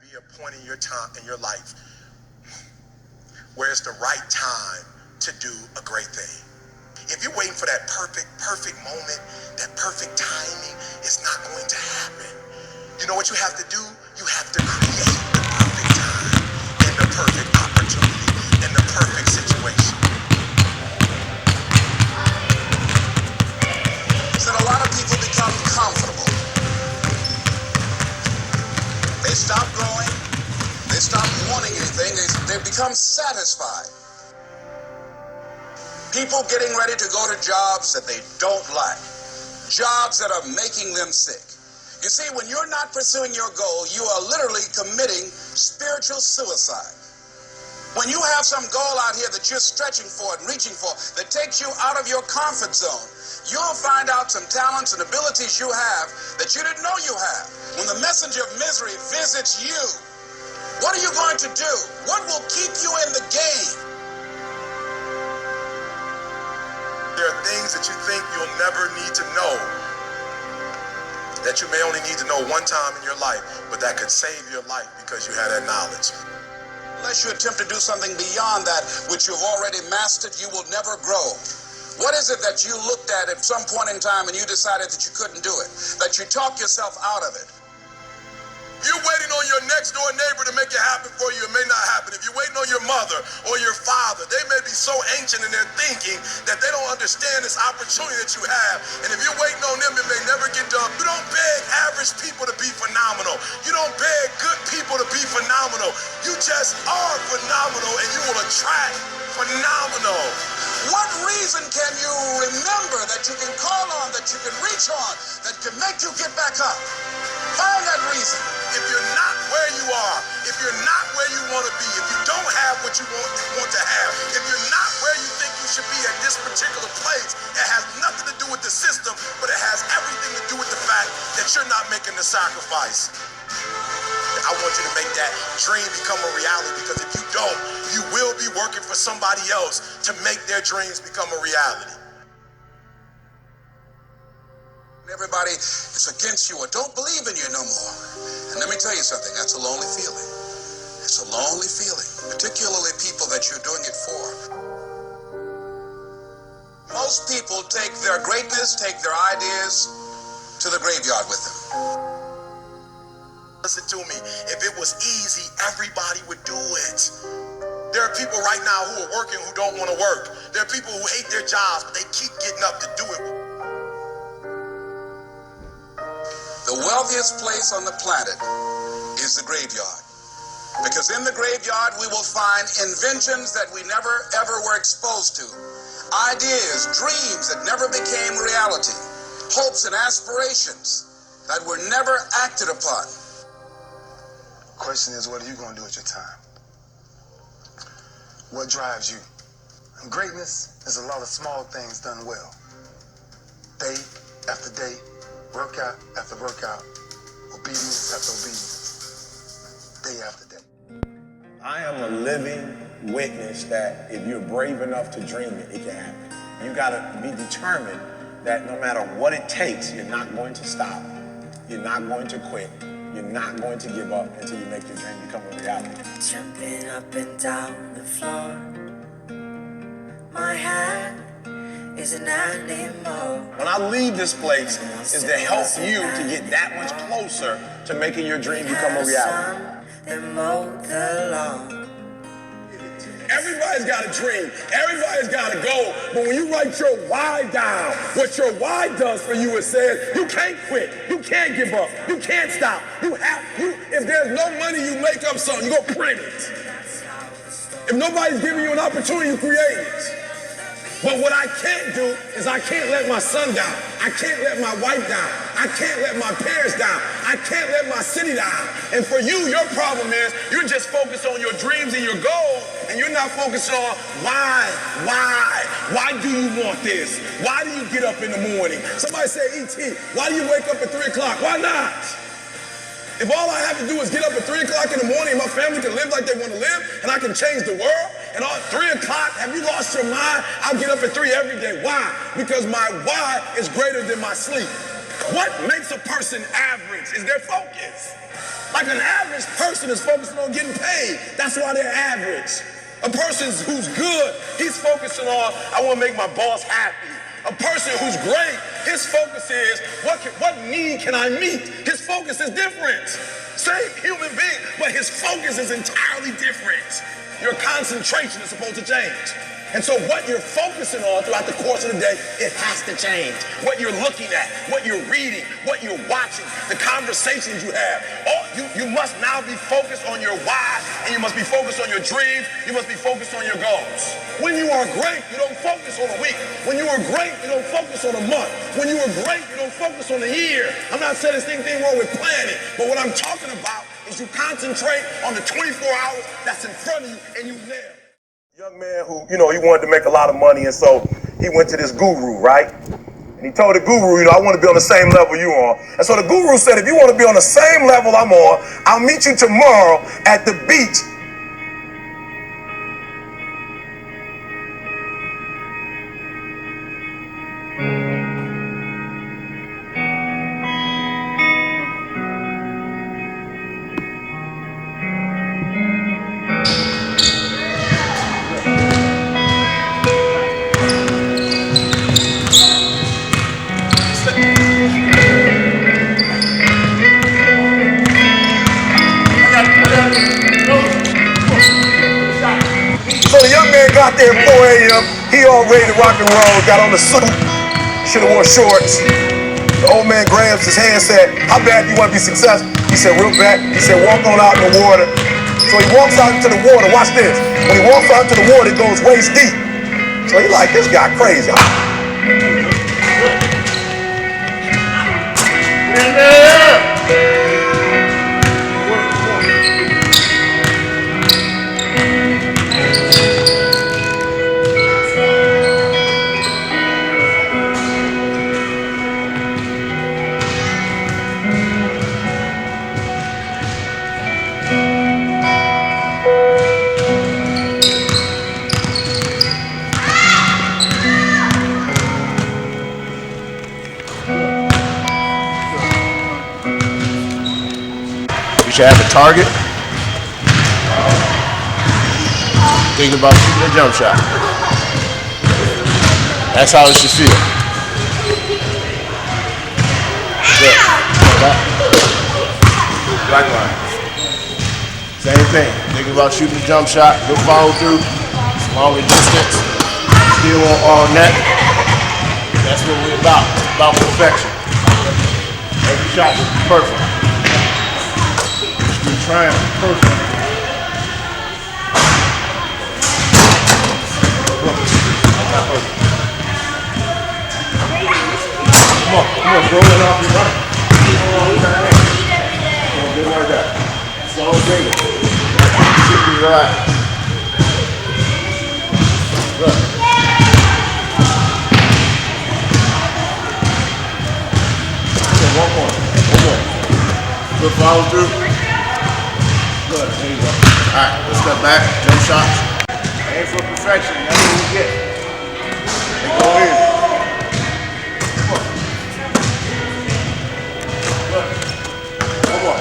be a point in your time in your life where it's the right time to do a great thing. If you're waiting for that perfect moment, that perfect timing, it's not going to happen. You know what you have to do? You have to create the perfect time and the perfect opportunity and the perfect situation. So a lot of people become comfortable. They stop growing. They stop wanting anything. They become satisfied. People getting ready to go to jobs that they don't like. Jobs that are making them sick. You see, when you're not pursuing your goal, you are literally committing spiritual suicide. When you have some goal out here that you're stretching for and reaching for that takes you out of your comfort zone, you'll find out some talents and abilities you have that you didn't know you have. When the messenger of misery visits you, what are you going to do? What will keep you in the game? There are things that you think you'll never need to know, that you may only need to know one time in your life, but that could save your life because you had that knowledge. Unless you attempt to do something beyond that which you've already mastered, you will never grow. What is it that you looked at some point in time and you decided that you couldn't do it, that you talked yourself out of it? You're waiting on your next door neighbor to make it happen for you. It may not happen. If you're waiting on your mother or your father, they may be so ancient in their thinking that they don't understand this opportunity that you have. And if you're waiting on them, it may never get done. You don't beg average people to be phenomenal. You don't beg good people to be phenomenal. You just are phenomenal, and you will attract phenomenal. What reason can you remember that you can call on, that you can reach on, that can make you get back up? Find that reason. If you're not where you are, if you're not where you want to be, if you don't have what you want to have, if you're not where you think you should be at this particular place, it has nothing to do with the system, but it has everything to do with the fact that you're not making the sacrifice. I want you to make that dream become a reality, because if you don't, you will be working for somebody else to make their dreams become a reality. Everybody is against you or don't believe in you no more. And let me tell you something, that's a lonely feeling. It's a lonely feeling, particularly people that you're doing it for. Most people take their greatness, take their ideas to the graveyard with them. Listen to me, if it was easy, everybody would do it. There are people right now who are working who don't want to work. There are people who hate their jobs, but they keep getting up to do it. The wealthiest place on the planet is the graveyard. Because in the graveyard, we will find inventions that we never, ever were exposed to. Ideas, dreams that never became reality. Hopes and aspirations that were never acted upon. The question is, what are you going to do with your time? What drives you? And greatness is a lot of small things done well. Day after day, workout after workout, obedience after obedience, day after day. I am a living witness that if you're brave enough to dream it, it can happen. You gotta be determined that no matter what it takes, you're not going to stop. You're not going to quit. You're not going to give up until you make your dream become a reality. Jumping up and down the floor, my hand is an animal. When I leave this place, is to help you to get that much closer to making your dream become a reality. Everybody's got a dream. Everybody's got a goal. But when you write your why down, what your why does for you is says you can't quit. You can't give up. You can't stop. If there's no money, you make up something. You go print it. If nobody's giving you an opportunity, you create it. But what I can't do is I can't let my son down. I can't let my wife down. I can't let my parents down. I can't let my city down. And for you, your problem is you're just focused on your dreams and your goals, and you're not focused on why. Why do you want this? Why do you get up in the morning? Somebody say, E.T., why do you wake up at 3 o'clock? Why not? If all I have to do is get up at 3 o'clock in the morning, my family can live like they want to live, and I can change the world, and at 3 o'clock, have you lost your mind? I'll get up at 3 every day. Why? Because my why is greater than my sleep. What makes a person average is their focus. Like an average person is focusing on getting paid. That's why they're average. A person who's good, he's focusing on, I want to make my boss happy. A person who's great, his focus is, what need can I meet? His focus is different. Same human being, but his focus is entirely different. Your concentration is supposed to change. And so what you're focusing on throughout the course of the day, it has to change. What you're looking at, what you're reading, what you're watching, the conversations you have. You must now be focused on your why, and you must be focused on your dreams. You must be focused on your goals. When you are great, you don't focus on a week. When you are great, you don't focus on a month. When you are great, you don't focus on a year. I'm not saying there's anything wrong with planning, but what I'm talking about is you concentrate on the 24 hours that's in front of you, and you nail it. Young man who, he wanted to make a lot of money, and so he went to this guru, right? And he told the guru, I want to be on the same level you are. And so the guru said, if you want to be on the same level I'm on, I'll meet you tomorrow at the beach. So the young man got there at 4 a.m. He all ready to rock and roll, got on the suit, should have wore shorts. The old man grabs his hand and said, how bad do you want to be successful? He said, real bad. He said, walk on out in the water. So he walks out into the water. Watch this. When he walks out into the water, it goes waist deep. So he's like, this guy crazy. You should have a target. Think about shooting a jump shot. That's how it should feel. Good. Likewise. Same thing. Think about shooting a jump shot. Good follow through. Longer distance. Still on all net. That's what we're about. It's about perfection. Every shot is perfect. We're trying perfect. Look, that's not perfect. Come on, roll it off your right. Come on, good like that. Slow finger. Should be right. Look. Okay, one more. Good follow through. Good, there you go. Alright, let's step back, jump shots. Aim for perfection, that's what we get. They go in. Come on. Good. One more.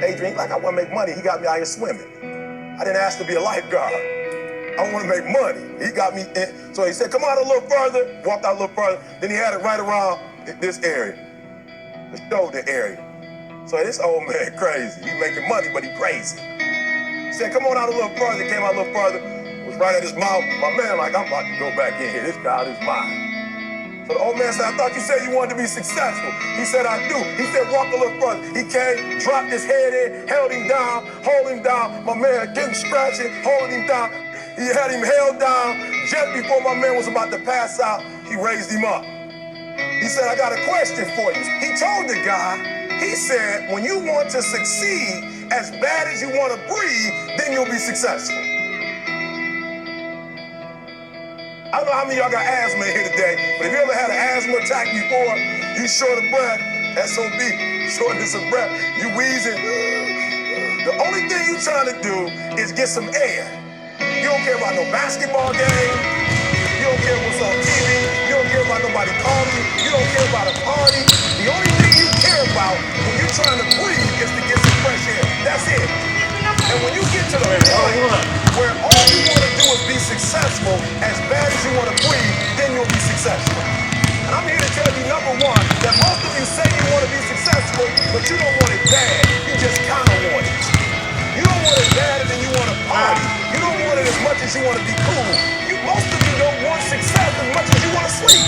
Adrian, like I want to make money. He got me out here swimming. I didn't ask to be a lifeguard. I want to make money. He got me in. So he said, come out a little further. Walked out a little further. Then he had it right around this area, the shoulder area. So this old man crazy. He making money, but he crazy. He said, come on out a little further. Came out a little further. Was right at his mouth. My man like, I'm about to go back in here. This child is mine. So the old man said, I thought you said you wanted to be successful. He said, I do. He said, walk a little further. He came, dropped his head in, held him down, hold him down. My man getting scratching, holding him down. He had him held down. Just before my man was about to pass out, he raised him up. He said, I got a question for you. He told the guy, he said, when you want to succeed as bad as you want to breathe, then you'll be successful. I don't know how many of y'all got asthma in here today, but if you ever had an asthma attack before, you short of breath, SOB, shortness of breath, you wheezing. The only thing you trying to do is get some air. You don't care about no basketball game. You don't care what's on TV. You don't care about nobody calling you. You don't care about a party. The only thing you care about when you're trying to breathe is to get some fresh air. That's it. And when you get to the point where all you want to do is be successful, as bad as you want to breathe, then you'll be successful. And I'm here to tell you, number one, that most of you say you want to be successful, but you don't want it bad. You just kind of want it. You don't want it bad and then you want to party. You don't want it as much as you want to be cool. Most of you don't want success as much as you want to sleep.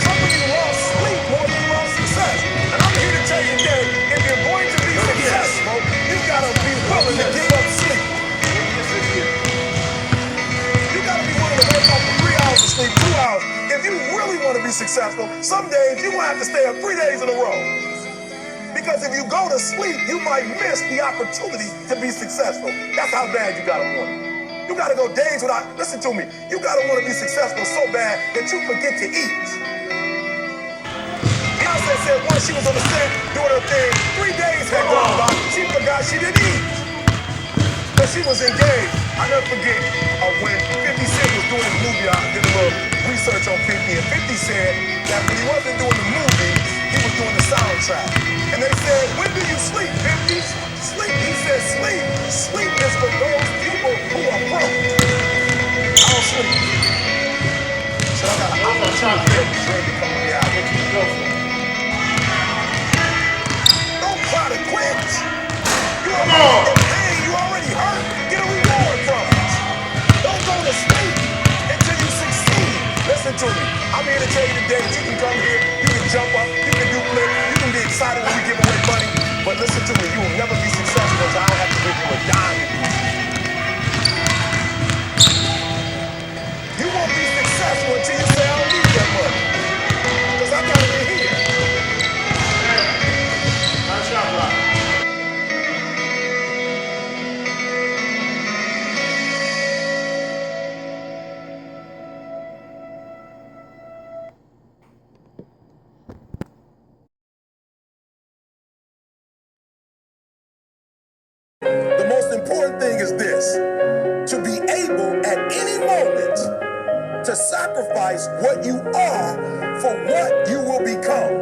Some of you lost sleep more than you lost success. And I'm here to tell you today, if you're going to be successful, you gotta be willing to give up sleep. You gotta be willing to wake up for 3 hours of sleep, 2 hours. If you really want to be successful, some days you might have to stay up 3 days in a row. Because if you go to sleep, you might miss the opportunity to be successful. That's how bad you gotta want it. You gotta go days without, listen to me, you gotta want to be successful so bad that you forget to eat. Beyonce said once she was on the set doing her thing, 3 days had gone by, she forgot she didn't eat. But she was engaged. I never forget when 50 Cent was doing his movie, I did a little research on 50, and 50 said that when he wasn't doing the movie, he was doing the soundtrack. And they said, when do you sleep, 50? Sleep. He said sleep. Sleep is for those people who are broke. I don't sleep. So I got an opportunity to come on the album. Don't try to quit. You already in pain. You already hurt. Get a reward from it. Don't go to sleep until you succeed. Listen to me. I'm here to tell you today that you can come here, you can jump up, you can do flips, you can be excited when we give away money. But listen to me, you will never be successful because I don't have to give you a dime. You won't be successful until you say, I don't need that money. Because I got it here. Nice job, Rob. The most important thing is this, to be able at any moment to sacrifice what you are for what you will become.